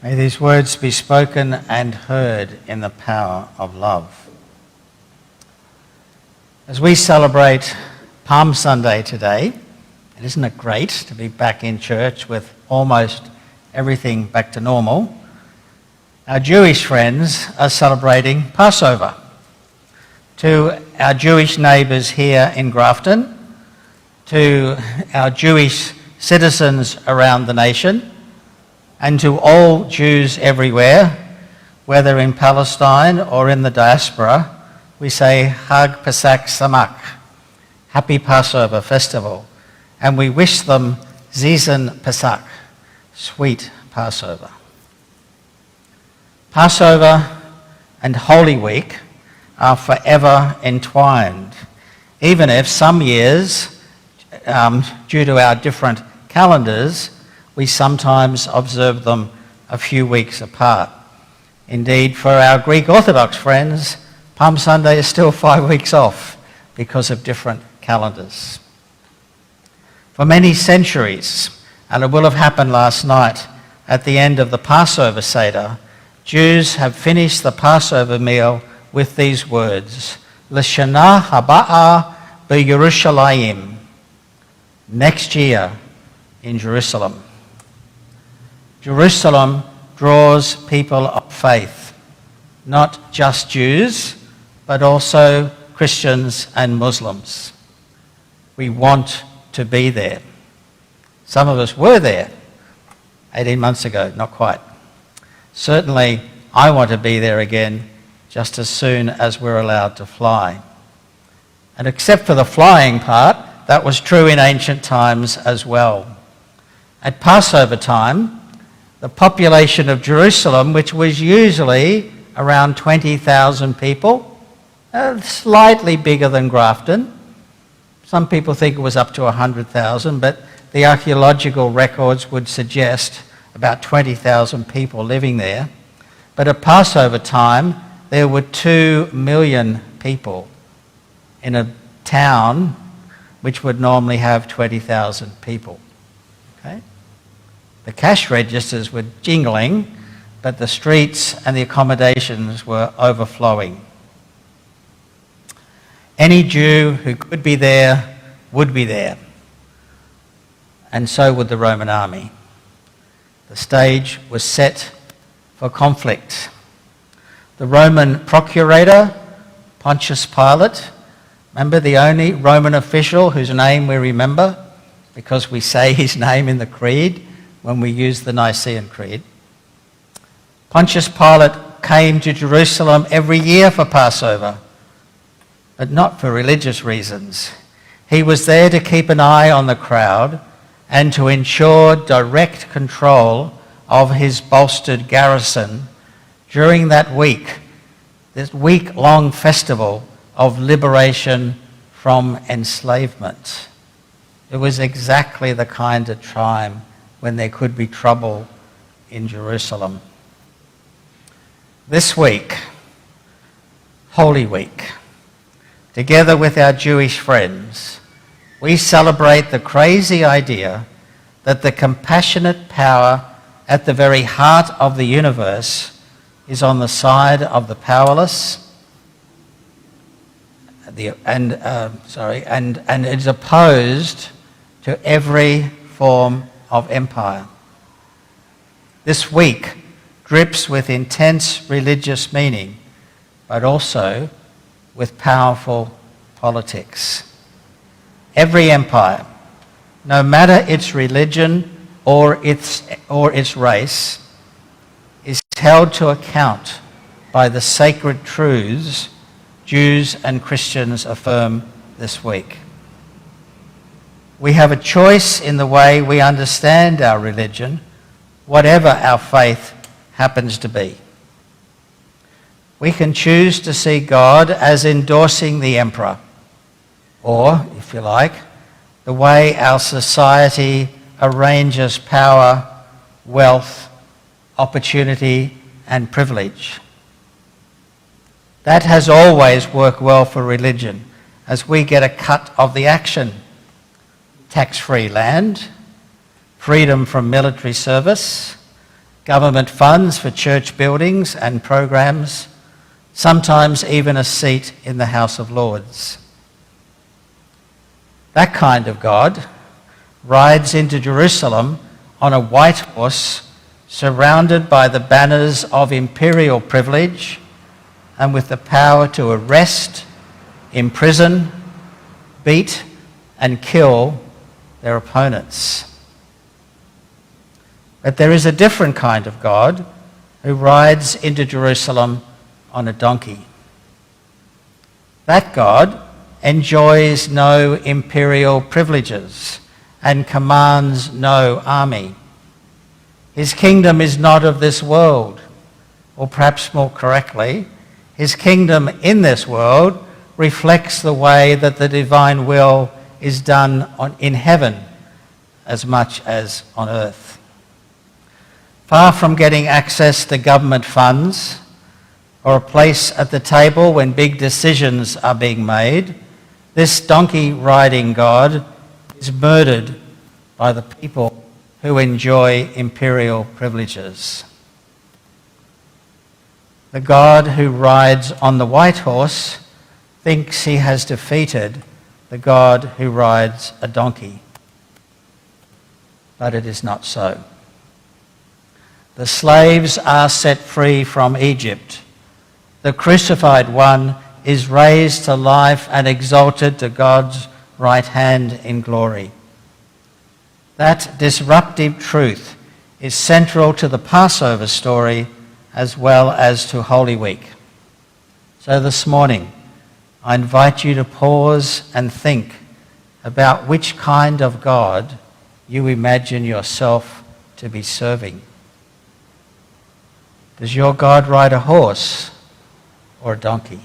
May these words be spoken and heard in the power of love. As we celebrate Palm Sunday today, and isn't it great to be back in church with almost everything back to normal? Our Jewish friends are celebrating Passover. To our Jewish neighbours here in Grafton, to our Jewish citizens around the nation, and to all Jews everywhere, whether in Palestine or in the diaspora, we say Chag Pesach Samak, Happy Passover Festival, and we wish them Zizen Pesach, Sweet Passover. Passover and Holy Week are forever entwined, even if some years, due to our different calendars, we sometimes observe them a few weeks apart. Indeed, for our Greek Orthodox friends, Palm Sunday is still 5 weeks off because of different calendars. For many centuries, and it will have happened last night at the end of the Passover Seder, Jews have finished the Passover meal with these words, L'shana haba'a b'Yerushalayim, next year in Jerusalem. Jerusalem draws people of faith, not just Jews, but also Christians and Muslims. We want to be there. Some of us were there 18 months ago, not quite. Certainly, I want to be there again just as soon as we're allowed to fly. And except for the flying part, that was true in ancient times as well. At Passover time, the population of Jerusalem, which was usually around 20,000 people, slightly bigger than Grafton. Some people think it was up to 100,000, but the archaeological records would suggest about 20,000 people living there. But at Passover time, there were 2 million people in a town which would normally have 20,000 people. Okay? The cash registers were jingling, but the streets and the accommodations were overflowing. Any Jew who could be there would be there, and so would the Roman army. The stage was set for conflict. The Roman procurator, Pontius Pilate, remember, the only Roman official whose name we remember because we say his name in the Creed when we use the Nicene Creed. Pontius Pilate came to Jerusalem every year for Passover, but not for religious reasons. He was there to keep an eye on the crowd and to ensure direct control of his bolstered garrison during that week, this week-long festival of liberation from enslavement. It was exactly the kind of time when there could be trouble in Jerusalem. This week, Holy Week, together with our Jewish friends, we celebrate the crazy idea that the compassionate power at the very heart of the universe is on the side of the powerless and is opposed to every form of empire. This week drips with intense religious meaning, but also with powerful politics. Every empire, no matter its religion or its race, is held to account by the sacred truths Jews and Christians affirm this week. We have a choice in the way we understand our religion, whatever our faith happens to be. We can choose to see God as endorsing the emperor, or, if you like, the way our society arranges power, wealth, opportunity, and privilege. That has always worked well for religion, as we get a cut of the action. Tax-free land, freedom from military service, government funds for church buildings and programs, sometimes even a seat in the House of Lords. That kind of God rides into Jerusalem on a white horse, surrounded by the banners of imperial privilege and with the power to arrest, imprison, beat and kill their opponents. But there is a different kind of God who rides into Jerusalem on a donkey. That God enjoys no imperial privileges and commands no army. His kingdom is not of this world, or perhaps more correctly, his kingdom in this world reflects the way that the divine will is done in heaven as much as on earth. Far from getting access to government funds or a place at the table when big decisions are being made, this donkey-riding God is murdered by the people who enjoy imperial privileges. The God who rides on the white horse thinks he has defeated the God who rides a donkey. But it is not so. The slaves are set free from Egypt. The crucified one is raised to life and exalted to God's right hand in glory. That disruptive truth is central to the Passover story as well as to Holy Week. So this morning, I invite you to pause and think about which kind of God you imagine yourself to be serving. Does your God ride a horse or a donkey?